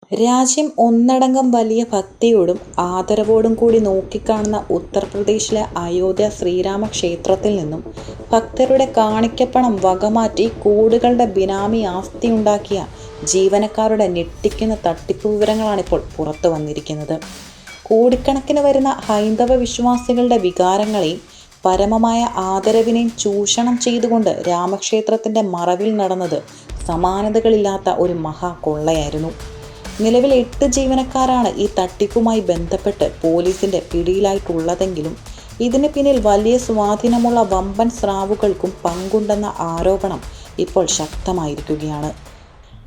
രാജ്യം ഒന്നടങ്കം വലിയ ഭക്തിയോടും ആദരവോടും കൂടി നോക്കിക്കാണുന്ന ഉത്തർപ്രദേശിലെ അയോധ്യ ശ്രീരാമ ക്ഷേത്രത്തിൽ നിന്നും ഭക്തരുടെ കാണിക്കപ്പണം വകമാറ്റി കോടികളുടെ ബിനാമി ആസ്തിയുണ്ടാക്കിയ ജീവനക്കാരുടെ ഞെട്ടിക്കുന്ന തട്ടിപ്പ് വിവരങ്ങളാണിപ്പോൾ പുറത്തു വന്നിരിക്കുന്നത്. കോടിക്കണക്കിന് വരുന്ന ഹൈന്ദവ വിശ്വാസികളുടെ വികാരങ്ങളെയും പരമമായ ആദരവിനെയും ചൂഷണം ചെയ്തുകൊണ്ട് രാമക്ഷേത്രത്തിൻ്റെ മറവിൽ നടന്നത് സമാനതകളില്ലാത്ത ഒരു മഹാകൊള്ളയായിരുന്നു. നിലവിൽ 8 ജീവനക്കാരാണ് ഈ തട്ടിപ്പുമായി ബന്ധപ്പെട്ട് പോലീസിന്റെ പിടിയിലായിട്ടുള്ളതെങ്കിലും ഇതിന് പിന്നിൽ വലിയ സ്വാധീനമുള്ള വമ്പൻ സ്രാവുകൾക്കും പങ്കുണ്ടെന്ന ആരോപണം ഇപ്പോൾ ശക്തമായിരിക്കുകയാണ്.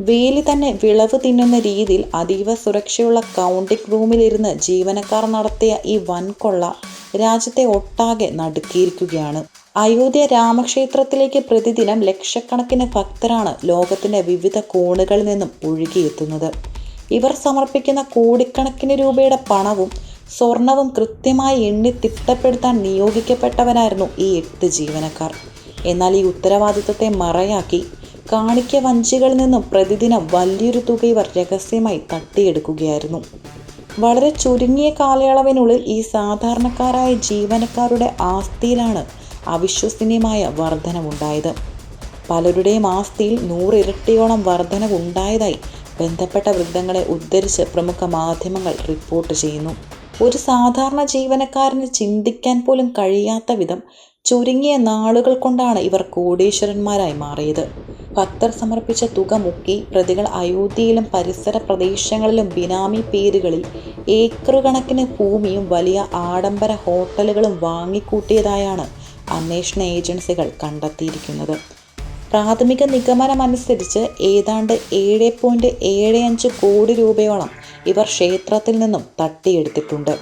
വേലി തന്നെ വിളവ് തിന്നുന്ന രീതിയിൽ അതീവ സുരക്ഷയുള്ള കൗണ്ടിംഗ് റൂമിലിരുന്ന് ജീവനക്കാർ നടത്തിയ ഈ വൻകൊള്ള രാജ്യത്തെ ഒട്ടാകെ നടുക്കിയിരിക്കുകയാണ്. അയോധ്യ രാമക്ഷേത്രത്തിലേക്ക് പ്രതിദിനം ലക്ഷക്കണക്കിന് ഭക്തരാണ് ലോകത്തിന്റെ വിവിധ കോണുകളിൽ നിന്നും ഒഴുകിയെത്തുന്നത്. ഇവർ സമർപ്പിക്കുന്ന കോടിക്കണക്കിന് രൂപയുടെ പണവും സ്വർണവും കൃത്യമായി എണ്ണി തിട്ടപ്പെടുത്താൻ നിയോഗിക്കപ്പെട്ടവരായിരുന്നു ഈ 8 ജീവനക്കാർ. എന്നാൽ ഈ ഉത്തരവാദിത്തത്തെ മറയാക്കി കാണിക്ക വഞ്ചികളിൽ നിന്നും പ്രതിദിനം വലിയൊരു തുക ഇവർ രഹസ്യമായി തട്ടിയെടുക്കുകയായിരുന്നു. വളരെ ചുരുങ്ങിയ കാലയളവിനുള്ളിൽ ഈ സാധാരണക്കാരായ ജീവനക്കാരുടെ ആസ്തിയിലാണ് അവിശ്വസനീയമായ വർധനവുണ്ടായത്. പലരുടെയും ആസ്തിയിൽ 100 ഇരട്ടിയോളം വർധനവുണ്ടായതായി ബന്ധപ്പെട്ട വൃത്തങ്ങളെ ഉദ്ധരിച്ച് പ്രമുഖ മാധ്യമങ്ങൾ റിപ്പോർട്ട് ചെയ്യുന്നു. ഒരു സാധാരണ ജീവനക്കാരന് ചിന്തിക്കാൻ പോലും കഴിയാത്ത വിധം ചുരുങ്ങിയ നാളുകൾ കൊണ്ടാണ് ഇവർ കോടീശ്വരന്മാരായി മാറിയത്. ഭക്തർ സമർപ്പിച്ച തുക മുക്കി പ്രതികൾ അയോധ്യയിലും പരിസര പ്രദേശങ്ങളിലും ബിനാമി പേരുകളിൽ ഏക്കറുകണക്കിന് ഭൂമിയും വലിയ ആഡംബര ഹോട്ടലുകളും വാങ്ങിക്കൂട്ടിയതായാണ് അന്വേഷണ ഏജൻസികൾ കണ്ടെത്തിയിരിക്കുന്നത്. പ്രാഥമിക നിഗമനമനുസരിച്ച് ഏതാണ്ട് 7.75 കോടി രൂപയോളം ഇവർ ക്ഷേത്രത്തിൽ നിന്നും തട്ടിയെടുത്തിട്ടുണ്ട്.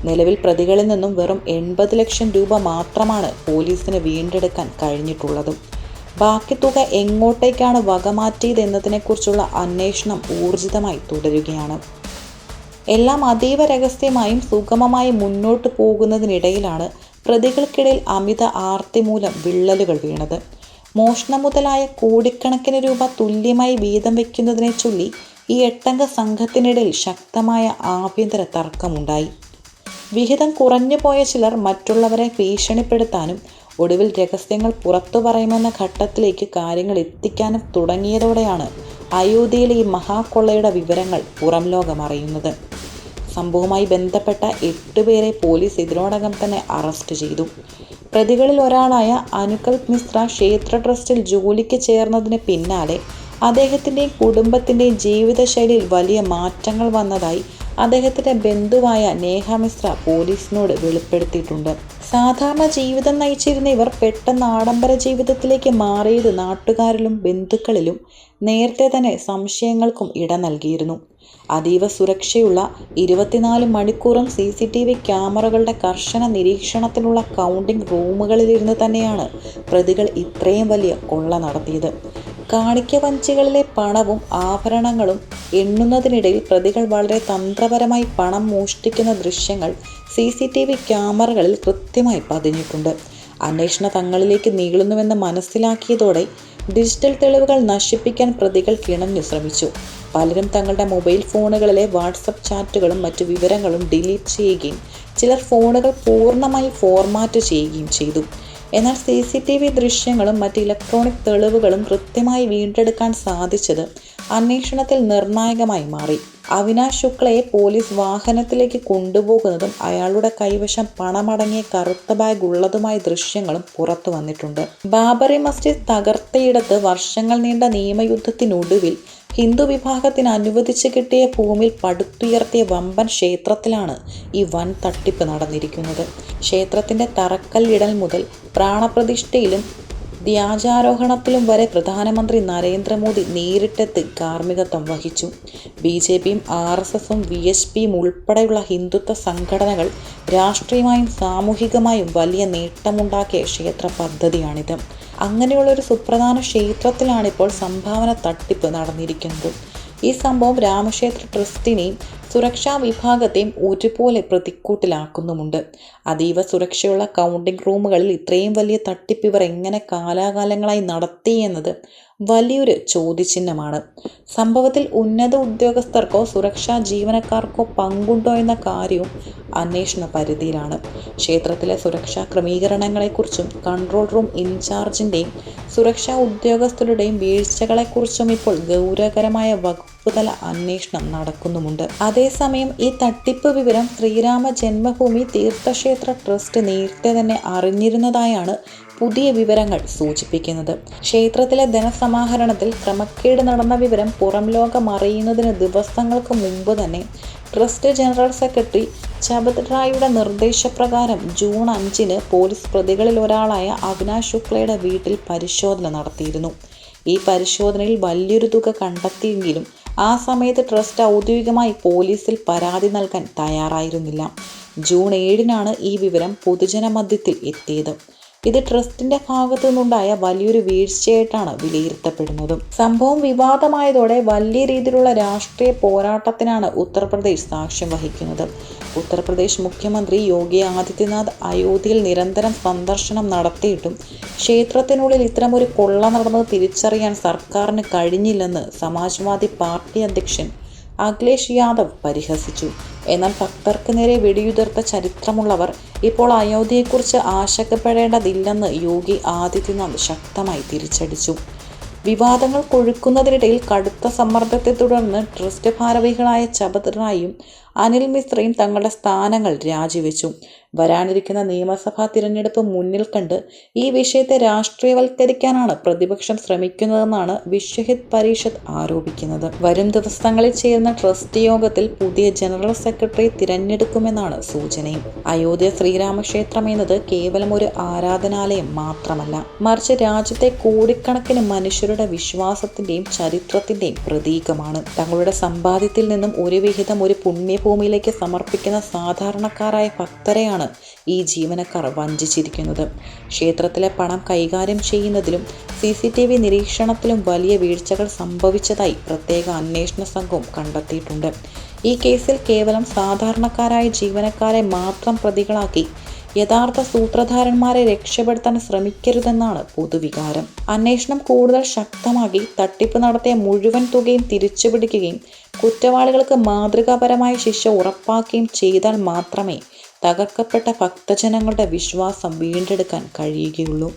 നിലവിൽ പ്രതികളിൽ നിന്നും വെറും 80 ലക്ഷം രൂപ മാത്രമാണ് പോലീസിന് വീണ്ടെടുക്കാൻ കഴിഞ്ഞിട്ടുള്ളതും. ബാക്കി തുക എങ്ങോട്ടേക്കാണ് വകമാറ്റിയതെന്നതിനെക്കുറിച്ചുള്ള അന്വേഷണം ഊർജിതമായി തുടരുകയാണ്. എല്ലാം അതീവ രഹസ്യമായും സുഗമമായി മുന്നോട്ട് പോകുന്നതിനിടയിലാണ് പ്രതികൾക്കിടയിൽ അമിത ആർത്തി മൂലം വിള്ളലുകൾ വീണത്. മോഷണം മുതലായ കോടിക്കണക്കിന് രൂപ തുല്യമായി വീതം വയ്ക്കുന്നതിനെ ചൊല്ലി ഈ 8-അംഗ സംഘത്തിനിടയിൽ ശക്തമായ ആഭ്യന്തര തർക്കമുണ്ടായി. വിഹിതം കുറഞ്ഞു പോയ ചിലർ മറ്റുള്ളവരെ ഭീഷണിപ്പെടുത്താനും ഒടുവിൽ രഹസ്യങ്ങൾ പുറത്തു പറയുമെന്ന ഘട്ടത്തിലേക്ക് കാര്യങ്ങൾ എത്തിക്കാനും തുടങ്ങിയതോടെയാണ് അയോധ്യയിലെ ഈ മഹാകൊള്ളയുടെ വിവരങ്ങൾ പുറം ലോകം അറിയുന്നത്. സംഭവവുമായി ബന്ധപ്പെട്ട 8 പേരെ പോലീസ് ഇതിനോടകം തന്നെ അറസ്റ്റ് ചെയ്തു. പ്രതികളിൽ ഒരാളായ അനുകൽപ് മിശ്ര ക്ഷേത്ര ട്രസ്റ്റിൽ ജോലിക്ക് ചേർന്നതിന് പിന്നാലെ അദ്ദേഹത്തിൻ്റെയും കുടുംബത്തിൻ്റെയും ജീവിതശൈലിയിൽ വലിയ മാറ്റങ്ങൾ വന്നതായി അദ്ദേഹത്തിൻ്റെ ബന്ധുവായ നേഹ മിശ്ര പോലീസിനോട് വെളിപ്പെടുത്തിയിട്ടുണ്ട്. സാധാരണ ജീവിതം നയിച്ചിരുന്ന ഇവർ പെട്ടെന്ന് ആഡംബര ജീവിതത്തിലേക്ക് മാറിയത് നാട്ടുകാരിലും ബന്ധുക്കളിലും നേരത്തെ തന്നെ സംശയങ്ങൾക്കും ഇട നൽകിയിരുന്നു. അതീവ സുരക്ഷയുള്ള 24 മണിക്കൂറും CCTV ക്യാമറകളുടെ കർശന നിരീക്ഷണത്തിലുള്ള കൗണ്ടിംഗ് റൂമുകളിലിരുന്ന് തന്നെയാണ് പ്രതികൾ ഇത്രയും വലിയ കൊള്ള നടത്തിയത്. കാണിക്ക വഞ്ചികളിലെ പണവും ആഭരണങ്ങളും എണ്ണുന്നതിനിടയിൽ പ്രതികൾ വളരെ തന്ത്രപരമായി പണം മോഷ്ടിക്കുന്ന ദൃശ്യങ്ങൾ CCTV ക്യാമറകളിൽ കൃത്യമായി പതിഞ്ഞിട്ടുണ്ട്. അന്വേഷണം തങ്ങളിലേക്ക് നീളുന്നുവെന്ന് മനസ്സിലാക്കിയതോടെ ഡിജിറ്റൽ തെളിവുകൾ നശിപ്പിക്കാൻ പ്രതികൾ കിണഞ്ഞു ശ്രമിച്ചു. പലരും തങ്ങളുടെ മൊബൈൽ ഫോണുകളിലെ വാട്സപ്പ് ചാറ്റുകളും മറ്റു വിവരങ്ങളും ഡിലീറ്റ് ചെയ്യുകയും ചിലർ ഫോണുകൾ പൂർണ്ണമായി ഫോർമാറ്റ് ചെയ്യുകയും ചെയ്തു. എന്നാൽ CCTV ദൃശ്യങ്ങളും മറ്റ് ഇലക്ട്രോണിക് തെളിവുകളും കൃത്യമായി വീണ്ടെടുക്കാൻ സാധിച്ചത് അന്വേഷണത്തിൽ നിർണായകമായി മാറി. അവിനാശ് ശുക്ലയെ പോലീസ് വാഹനത്തിലേക്ക് കൊണ്ടുപോകുന്നതും അയാളുടെ കൈവശം പണമടങ്ങിയ കറുത്ത ബാഗ് ഉള്ളതുമായ ദൃശ്യങ്ങളും പുറത്തു വന്നിട്ടുണ്ട്. ബാബറി മസ്ജിദ് തകർത്തയിടത്ത് വർഷങ്ങൾ നീണ്ട നിയമയുദ്ധത്തിനൊടുവിൽ ഹിന്ദു വിഭാഗത്തിന് അനുവദിച്ചു കിട്ടിയ ഭൂമിയിൽ പടുത്തുയർത്തിയ വമ്പൻ ക്ഷേത്രത്തിലാണ് ഈ വൻ തട്ടിപ്പ് നടന്നിരിക്കുന്നത്. ക്ഷേത്രത്തിൻ്റെ തറക്കല്ലിടൽ മുതൽ പ്രാണപ്രതിഷ്ഠയിലും ധ്വജാരോഹണത്തിലും വരെ പ്രധാനമന്ത്രി നരേന്ദ്രമോദി നേരിട്ടെത്തി കാർമ്മികത്വം വഹിച്ചു. BJPയും RSSഉം VHPയും ഉൾപ്പെടെയുള്ള ഹിന്ദുത്വ സംഘടനകൾ രാഷ്ട്രീയമായും സാമൂഹികമായും വലിയ നേട്ടമുണ്ടാക്കിയ ക്ഷേത്ര പദ്ധതിയാണിത്. അങ്ങനെയുള്ളൊരു സുപ്രധാന ക്ഷേത്രത്തിലാണിപ്പോൾ സംഭാവന തട്ടിപ്പ് നടന്നിരിക്കുന്നത്. ഈ സംഭവം രാമക്ഷേത്ര ട്രസ്റ്റിനെയും സുരക്ഷാ വിഭാഗത്തെയും ഒരുപോലെ പ്രതിക്കൂട്ടിലാക്കുന്നുമുണ്ട്. അതീവ സുരക്ഷയുള്ള കൗണ്ടിംഗ് റൂമുകളിൽ ഇത്രയും വലിയ തട്ടിപ്പ് ഇവർ എങ്ങനെ കാലാകാലങ്ങളായി നടത്തി എന്നത് വലിയൊരു ചോദ്യചിഹ്നമാണ്. സംഭവത്തിൽ ഉന്നത ഉദ്യോഗസ്ഥർക്കോ സുരക്ഷാ ജീവനക്കാർക്കോ പങ്കുണ്ടോ എന്ന കാര്യവും അന്വേഷണ പരിധിയിലാണ്. ക്ഷേത്രത്തിലെ സുരക്ഷാ ക്രമീകരണങ്ങളെക്കുറിച്ചും കൺട്രോൾ റൂം ഇൻചാർജിൻ്റെയും സുരക്ഷാ ഉദ്യോഗസ്ഥരുടെയും വീഴ്ചകളെക്കുറിച്ചും ഇപ്പോൾ ഗൗരവകരമായ വകുപ്പുതല അന്വേഷണം നടക്കുന്നുമുണ്ട്. അതേസമയം ഈ തട്ടിപ്പ് വിവരം ശ്രീരാമ ജന്മഭൂമി തീർത്ഥക്ഷേത്ര ട്രസ്റ്റ് നേരത്തെ തന്നെ അറിഞ്ഞിരുന്നതായാണ് പുതിയ വിവരങ്ങൾ സൂചിപ്പിക്കുന്നത്. ക്ഷേത്രത്തിലെ ധനസമാഹരണത്തിൽ ക്രമക്കേട് നടന്ന വിവരം പുറം ലോകം അറിയുന്നതിന് ദിവസങ്ങൾക്ക് മുമ്പ് തന്നെ ട്രസ്റ്റ് ജനറൽ സെക്രട്ടറി ചബത് റായിയുടെ നിർദ്ദേശപ്രകാരം ജൂൺ 5 പോലീസ് പ്രതികളിൽ ഒരാളായ അവിനാശ് ശുക്ലയുടെ വീട്ടിൽ പരിശോധന നടത്തിയിരുന്നു. ഈ പരിശോധനയിൽ വലിയൊരു തുക കണ്ടെത്തിയെങ്കിലും ആ സമയത്ത് ട്രസ്റ്റ് ഔദ്യോഗികമായി പോലീസിൽ പരാതി നൽകാൻ തയ്യാറായിരുന്നില്ല. ജൂൺ 7 ഈ വിവരം പൊതുജനമധ്യത്തിൽ എത്തിയത്. ഇത് ട്രസ്റ്റിന്റെ ഭാഗത്തു നിന്നുണ്ടായ വലിയൊരു വീഴ്ചയായിട്ടാണ് വിലയിരുത്തപ്പെടുന്നത്. സംഭവം വിവാദമായതോടെ വലിയ രീതിയിലുള്ള രാഷ്ട്രീയ പോരാട്ടത്തിനാണ് ഉത്തർപ്രദേശ് സാക്ഷ്യം വഹിക്കുന്നത്. ഉത്തർപ്രദേശ് മുഖ്യമന്ത്രി യോഗി ആദിത്യനാഥ് അയോധ്യയിൽ നിരന്തരം സന്ദർശനം നടത്തിയിട്ടും ക്ഷേത്രത്തിനുള്ളിൽ ഇത്തരമൊരു കൊള്ള നടന്നത് തിരിച്ചറിയാൻ സർക്കാരിന് കഴിഞ്ഞില്ലെന്ന് സമാജ്വാദി പാർട്ടി അധ്യക്ഷൻ അഖിലേഷ് യാദവ് പരിഹസിച്ചു. എന്നാൽ ഭക്തർക്ക് നേരെ വെടിയുതിർത്ത ചരിത്രമുള്ളവർ ഇപ്പോൾ അയോധ്യയെക്കുറിച്ച് ആശങ്കപ്പെടേണ്ടതില്ലെന്ന് യോഗി ആദിത്യനാഥ് ശക്തമായി തിരിച്ചടിച്ചു. വിവാദങ്ങൾ കൊഴുക്കുന്നതിനിടയിൽ കടുത്ത സമ്മർദ്ദത്തെ തുടർന്ന് ട്രസ്റ്റ് ഭാരവാഹികളായ ചബത് റായിയും അനിൽ മിശ്രയും തങ്ങളുടെ സ്ഥാനങ്ങൾ രാജിവെച്ചു. വരാനിരിക്കുന്ന നിയമസഭാ തിരഞ്ഞെടുപ്പ് മുന്നിൽ കണ്ട് ഈ വിഷയത്തെ രാഷ്ട്രീയവൽക്കരിക്കാനാണ് പ്രതിപക്ഷം ശ്രമിക്കുന്നതെന്നാണ് വിശ്വഹിത് പരിഷത്ത് ആരോപിക്കുന്നത്. വരും ദിവസങ്ങളിൽ ചേരുന്ന ട്രസ്റ്റ് യോഗത്തിൽ പുതിയ ജനറൽ സെക്രട്ടറി തിരഞ്ഞെടുക്കുമെന്നാണ് സൂചനയും. അയോധ്യ ശ്രീരാമക്ഷേത്രം എന്നത് കേവലം ഒരു ആരാധനാലയം മാത്രമല്ല, മറിച്ച് രാജ്യത്തെ കോടിക്കണക്കിന് മനുഷ്യരുടെ വിശ്വാസത്തിന്റെയും ചരിത്രത്തിന്റെയും പ്രതീകമാണ്. തങ്ങളുടെ സമ്പാദ്യത്തിൽ നിന്നും ഒരു വിഹിതം ഒരു പുണ്യഭൂമിയിലേക്ക് സമർപ്പിക്കുന്ന സാധാരണക്കാരായ ഭക്തരെയാണ് ഈ ജീവനക്കാർ വഞ്ചിച്ചിരിക്കുന്നത്. ക്ഷേത്രത്തിലെ പണം കൈകാര്യം ചെയ്യുന്നതിലും CCTV നിരീക്ഷണത്തിലും വലിയ വീഴ്ചകൾ സംഭവിച്ചതായി പ്രത്യേക അന്വേഷണ സംഘവും കണ്ടെത്തിയിട്ടുണ്ട്. ഈ കേസിൽ കേവലം സാധാരണക്കാരായ ജീവനക്കാരെ മാത്രം പ്രതികളാക്കി യഥാർത്ഥ സൂത്രധാരന്മാരെ രക്ഷപ്പെടുത്താൻ ശ്രമിക്കരുതെന്നാണ് പൊതുവികാരം. അന്വേഷണം കൂടുതൽ ശക്തമാക്കി തട്ടിപ്പ് നടത്തിയ മുഴുവൻ തുകയും തിരിച്ചുപിടിക്കുകയും കുറ്റവാളികൾക്ക് മാതൃകാപരമായ ശിക്ഷ ഉറപ്പാക്കുകയും ചെയ്താൽ മാത്രമേ തകർക്കപ്പെട്ട ഭക്തജനങ്ങളുടെ വിശ്വാസം വീണ്ടെടുക്കാൻ കഴിയുകയുള്ളൂ.